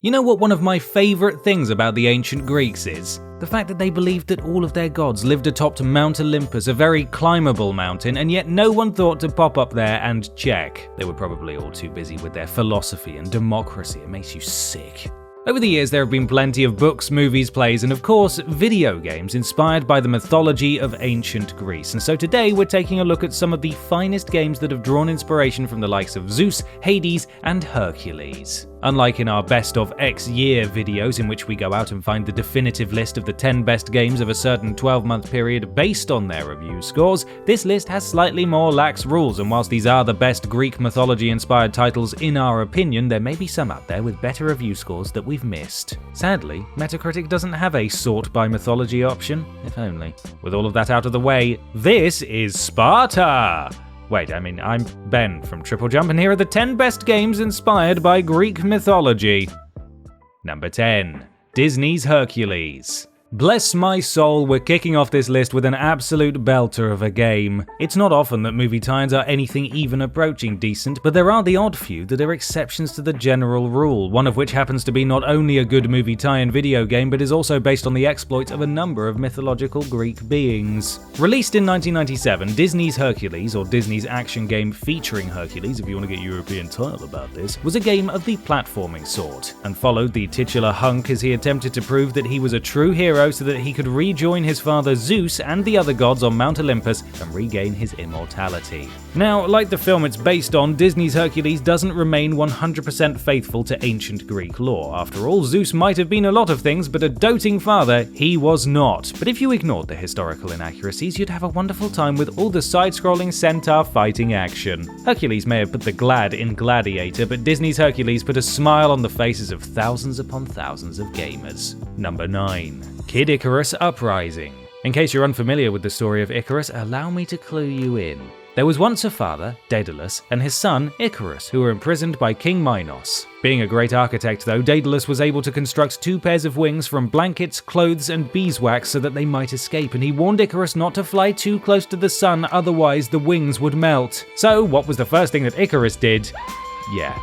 You know what one of my favourite things about the ancient Greeks is? The fact that they believed that all of their gods lived atop Mount Olympus, a very climbable mountain, and yet no one thought to pop up there and check. They were probably all too busy with their philosophy and democracy. It makes you sick. Over the years, there have been plenty of books, movies, plays, and of course, video games inspired by the mythology of ancient Greece. And so today, we're taking a look at some of the finest games that have drawn inspiration from the likes of Zeus, Hades, and Hercules. Unlike in our Best of X Year videos in which we go out and find the definitive list of the 10 best games of a certain 12-month period based on their review scores, this list has slightly more lax rules, and whilst these are the best Greek mythology-inspired titles in our opinion, there may be some out there with better review scores that we've missed. Sadly, Metacritic doesn't have a sort by mythology option, if only. With all of that out of the way, this is Sparta! I'm Ben from TripleJump, and here are the 10 best games inspired by Greek mythology. Number 10. Disney's Hercules. Bless my soul, we're kicking off this list with an absolute belter of a game. It's not often that movie tie-ins are anything even approaching decent, but there are the odd few that are exceptions to the general rule, one of which happens to be not only a good movie tie-in video game, but is also based on the exploits of a number of mythological Greek beings. Released in 1997, Disney's Hercules, or Disney's action game featuring Hercules, if you want to get European title about this, was a game of the platforming sort, and followed the titular hunk as he attempted to prove that he was a true hero so that he could rejoin his father Zeus and the other gods on Mount Olympus and regain his immortality. Now, like the film it's based on, Disney's Hercules doesn't remain 100% faithful to ancient Greek lore. After all, Zeus might have been a lot of things, but a doting father, he was not. But if you ignored the historical inaccuracies, you'd have a wonderful time with all the side-scrolling centaur fighting action. Hercules may have put the glad in Gladiator, but Disney's Hercules put a smile on the faces of thousands upon thousands of gamers. Number 9. Kid Icarus Uprising. In case you're unfamiliar with the story of Icarus, allow me to clue you in. There was once a father, Daedalus, and his son, Icarus, who were imprisoned by King Minos. Being a great architect though, Daedalus was able to construct 2 pairs of wings from blankets, clothes, and beeswax so that they might escape, and he warned Icarus not to fly too close to the sun, otherwise the wings would melt. So, what was the first thing that Icarus did? Yeah,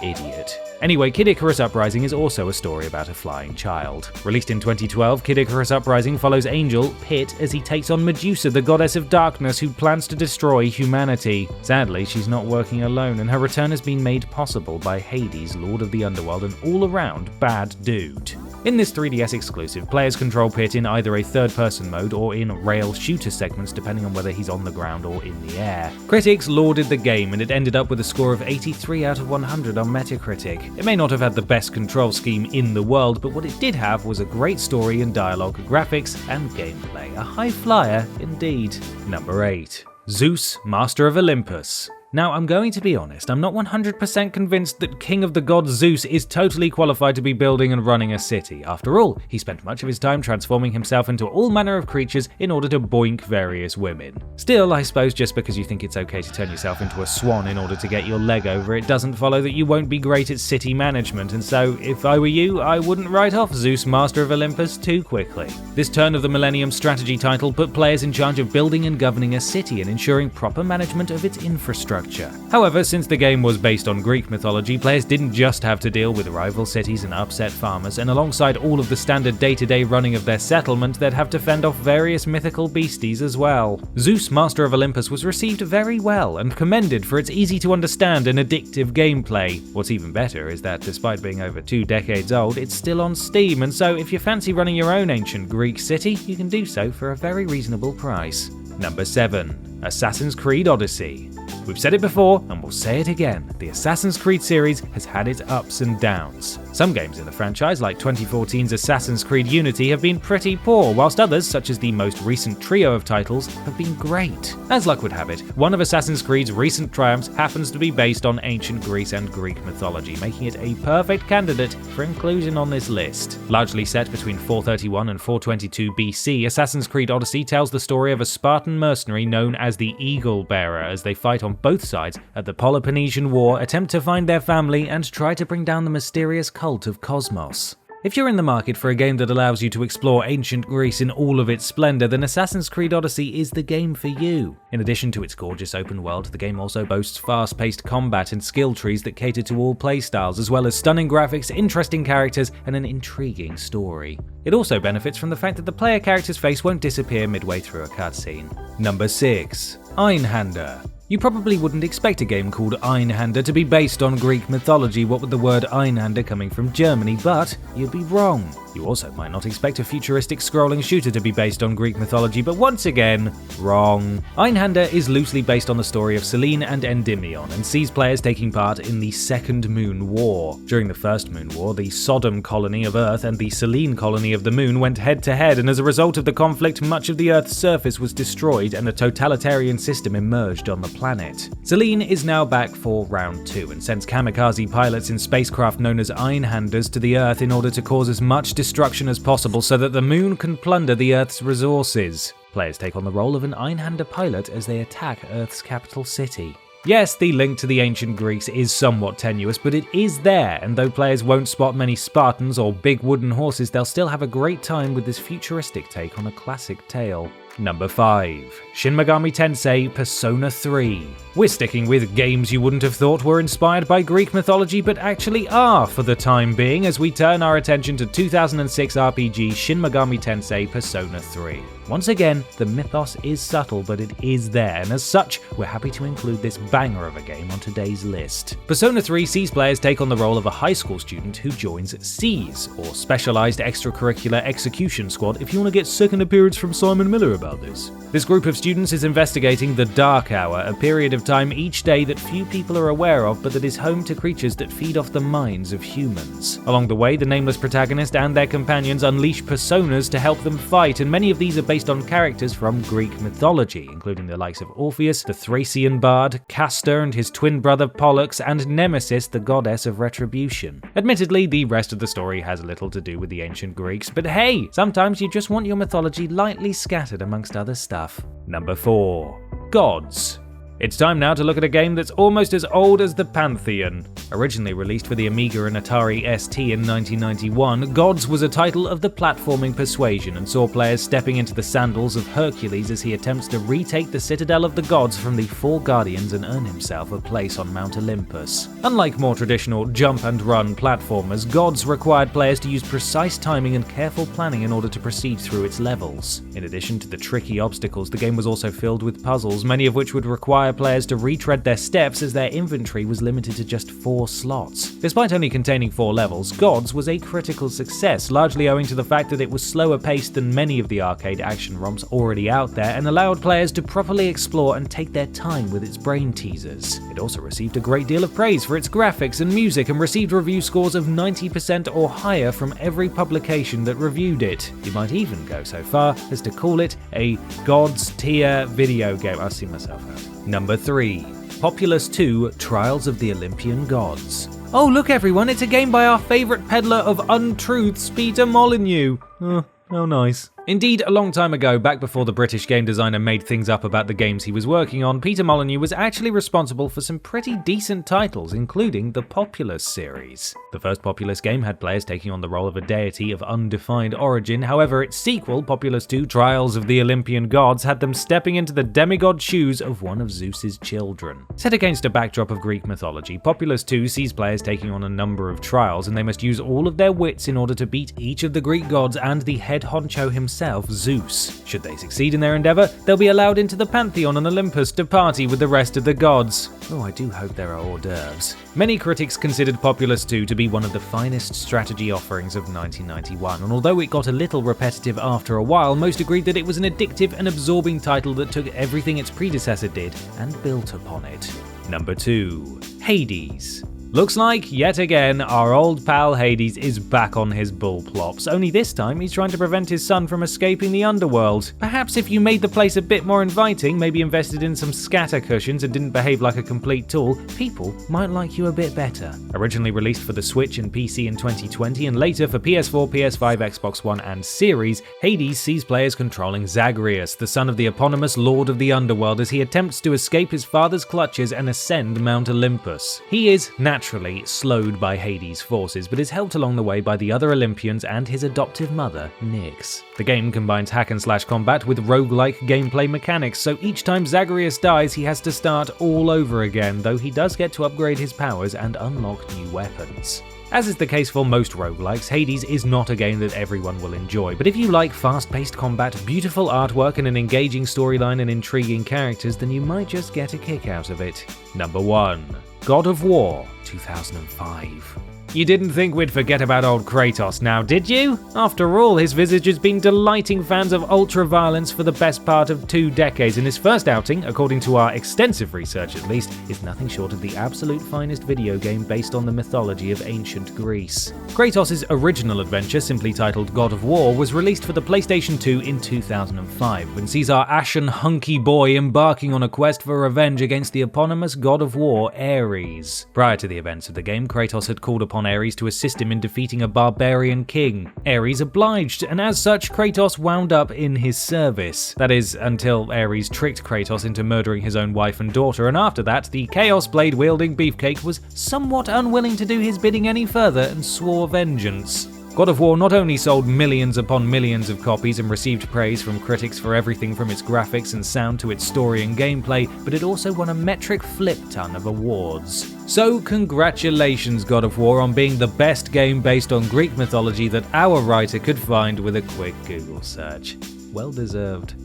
idiot. Anyway, Kid Icarus Uprising is also a story about a flying child. Released in 2012, Kid Icarus Uprising follows Angel, Pit, as he takes on Medusa, the goddess of darkness who plans to destroy humanity. Sadly, she's not working alone, and her return has been made possible by Hades, Lord of the Underworld, and all-around bad dude. In this 3DS exclusive, players control Pit in either a third-person mode or in rail shooter segments depending on whether he's on the ground or in the air. Critics lauded the game, and it ended up with a score of 83 out of 100 on Metacritic. It may not have had the best control scheme in the world, but what it did have was a great story and dialogue, graphics, and gameplay. A high flyer indeed. Number 8. Zeus, Master of Olympus. Now, I'm going to be honest, I'm not 100% convinced that King of the Gods Zeus is totally qualified to be building and running a city. After all, he spent much of his time transforming himself into all manner of creatures in order to boink various women. Still, I suppose just because you think it's okay to turn yourself into a swan in order to get your leg over, it doesn't follow that you won't be great at city management, and so, if I were you, I wouldn't write off Zeus, Master of Olympus too quickly. This turn of the millennium strategy title put players in charge of building and governing a city and ensuring proper management of its infrastructure. However, since the game was based on Greek mythology, players didn't just have to deal with rival cities and upset farmers, and alongside all of the standard day-to-day running of their settlement, they'd have to fend off various mythical beasties as well. Zeus, Master of Olympus was received very well and commended for its easy-to-understand and addictive gameplay. What's even better is that despite being over 2 decades old, it's still on Steam, and so if you fancy running your own ancient Greek city, you can do so for a very reasonable price. Number 7. Assassin's Creed Odyssey. We've said it before, and we'll say it again, the Assassin's Creed series has had its ups and downs. Some games in the franchise, like 2014's Assassin's Creed Unity, have been pretty poor, whilst others, such as the most recent trio of titles, have been great. As luck would have it, one of Assassin's Creed's recent triumphs happens to be based on ancient Greece and Greek mythology, making it a perfect candidate for inclusion on this list. Largely set between 431 and 422 BC, Assassin's Creed Odyssey tells the story of a Spartan mercenary known as the Eagle Bearer as they fight on both sides at the Peloponnesian War, attempt to find their family, and try to bring down the mysterious cult of Cosmos. If you're in the market for a game that allows you to explore ancient Greece in all of its splendor, then Assassin's Creed Odyssey is the game for you. In addition to its gorgeous open world, the game also boasts fast-paced combat and skill trees that cater to all playstyles, as well as stunning graphics, interesting characters, and an intriguing story. It also benefits from the fact that the player character's face won't disappear midway through a cutscene. Number 6. Einhander. You probably wouldn't expect a game called Einhander to be based on Greek mythology, what with the word Einhander coming from Germany, but you'd be wrong. You also might not expect a futuristic scrolling shooter to be based on Greek mythology, but once again, wrong. Einhander is loosely based on the story of Selene and Endymion, and sees players taking part in the Second Moon War. During the First Moon War, the Sodom colony of Earth and the Selene colony of the Moon went head-to-head, and as a result of the conflict, much of the Earth's surface was destroyed and a totalitarian system emerged on the planet. Selene is now back for round 2 and sends kamikaze pilots in spacecraft known as Einhanders to the Earth in order to cause as much destruction as possible so that the Moon can plunder the Earth's resources. Players take on the role of an Einhander pilot as they attack Earth's capital city. Yes, the link to the ancient Greeks is somewhat tenuous, but it is there, and though players won't spot many Spartans or big wooden horses, they'll still have a great time with this futuristic take on a classic tale. Number 5. Shin Megami Tensei Persona 3. We're sticking with games you wouldn't have thought were inspired by Greek mythology, but actually are for the time being, as we turn our attention to 2006 RPG Shin Megami Tensei Persona 3. Once again, the mythos is subtle, but it is there, and as such, we're happy to include this banger of a game on today's list. Persona 3 sees players take on the role of a high school student who joins SEAS, or Specialized Extracurricular Execution Squad, if you want to get second appearance from Simon Miller about this. This group of students is investigating the Dark Hour, a period of time each day that few people are aware of, but that is home to creatures that feed off the minds of humans. Along the way, the nameless protagonist and their companions unleash personas to help them fight, and many of these are based on characters from Greek mythology, including the likes of Orpheus, the Thracian bard, Castor and his twin brother Pollux, and Nemesis, the goddess of retribution. Admittedly, the rest of the story has little to do with the ancient Greeks, but hey, sometimes you just want your mythology lightly scattered amongst other stuff. Number 4. Gods. It's time now to look at a game that's almost as old as the Pantheon. Originally released for the Amiga and Atari ST in 1991, Gods was a title of the platforming persuasion and saw players stepping into the sandals of Hercules as he attempts to retake the citadel of the gods from the Four Guardians and earn himself a place on Mount Olympus. Unlike more traditional jump-and-run platformers, Gods required players to use precise timing and careful planning in order to proceed through its levels. In addition to the tricky obstacles, the game was also filled with puzzles, many of which would require players to retread their steps as their inventory was limited to just 4 slots. Despite only containing 4 levels, Gods was a critical success, largely owing to the fact that it was slower paced than many of the arcade action ROMs already out there and allowed players to properly explore and take their time with its brain teasers. It also received a great deal of praise for its graphics and music and received review scores of 90% or higher from every publication that reviewed it. You might even go so far as to call it a Gods tier video game. I'll see myself out. Number 3. Populous 2 Trials of the Olympian Gods. Oh look everyone, it's a game by our favourite peddler of untruths, Peter Molyneux. Oh, how nice. Indeed, a long time ago, back before the British game designer made things up about the games he was working on, Peter Molyneux was actually responsible for some pretty decent titles, including the Populous series. The first Populous game had players taking on the role of a deity of undefined origin, however its sequel, Populous 2 Trials of the Olympian Gods, had them stepping into the demigod shoes of one of Zeus's children. Set against a backdrop of Greek mythology, Populous 2 sees players taking on a number of trials, and they must use all of their wits in order to beat each of the Greek gods and the head honcho himself, Zeus. Should they succeed in their endeavor, they'll be allowed into the Pantheon on Olympus to party with the rest of the gods. Oh, I do hope there are hors d'oeuvres. Many critics considered Populous 2 to be one of the finest strategy offerings of 1991, and although it got a little repetitive after a while, most agreed that it was an addictive and absorbing title that took everything its predecessor did and built upon it. Number 2. Hades. Looks like, yet again, our old pal Hades is back on his bull plops, only this time he's trying to prevent his son from escaping the underworld. Perhaps if you made the place a bit more inviting, maybe invested in some scatter cushions and didn't behave like a complete tool, people might like you a bit better. Originally released for the Switch and PC in 2020 and later for PS4, PS5, Xbox One and Series, Hades sees players controlling Zagreus, the son of the eponymous Lord of the Underworld, as he attempts to escape his father's clutches and ascend Mount Olympus. He is naturally naturally slowed by Hades' forces, but is helped along the way by the other Olympians and his adoptive mother, Nyx. The game combines hack-and-slash combat with roguelike gameplay mechanics, so each time Zagreus dies he has to start all over again, though he does get to upgrade his powers and unlock new weapons. As is the case for most roguelikes, Hades is not a game that everyone will enjoy, but if you like fast-paced combat, beautiful artwork and an engaging storyline and intriguing characters, then you might just get a kick out of it. Number 1. God of War 2005. You didn't think we'd forget about old Kratos now, did you? After all, his visage has been delighting fans of ultra-violence for the best part of 2 decades, and his first outing, according to our extensive research at least, is nothing short of the absolute finest video game based on the mythology of ancient Greece. Kratos' original adventure, simply titled God of War, was released for the PlayStation 2 in 2005, and sees our ashen hunky boy embarking on a quest for revenge against the eponymous god of war, Ares. Prior to the events of the game, Kratos had called upon Ares to assist him in defeating a barbarian king. Ares obliged, and as such, Kratos wound up in his service. That is, until Ares tricked Kratos into murdering his own wife and daughter, and after that, the Chaos Blade-wielding beefcake was somewhat unwilling to do his bidding any further and swore vengeance. God of War not only sold millions upon millions of copies and received praise from critics for everything from its graphics and sound to its story and gameplay, but it also won a metric flip-ton of awards. So congratulations God of War on being the best game based on Greek mythology that our writer could find with a quick Google search. Well deserved.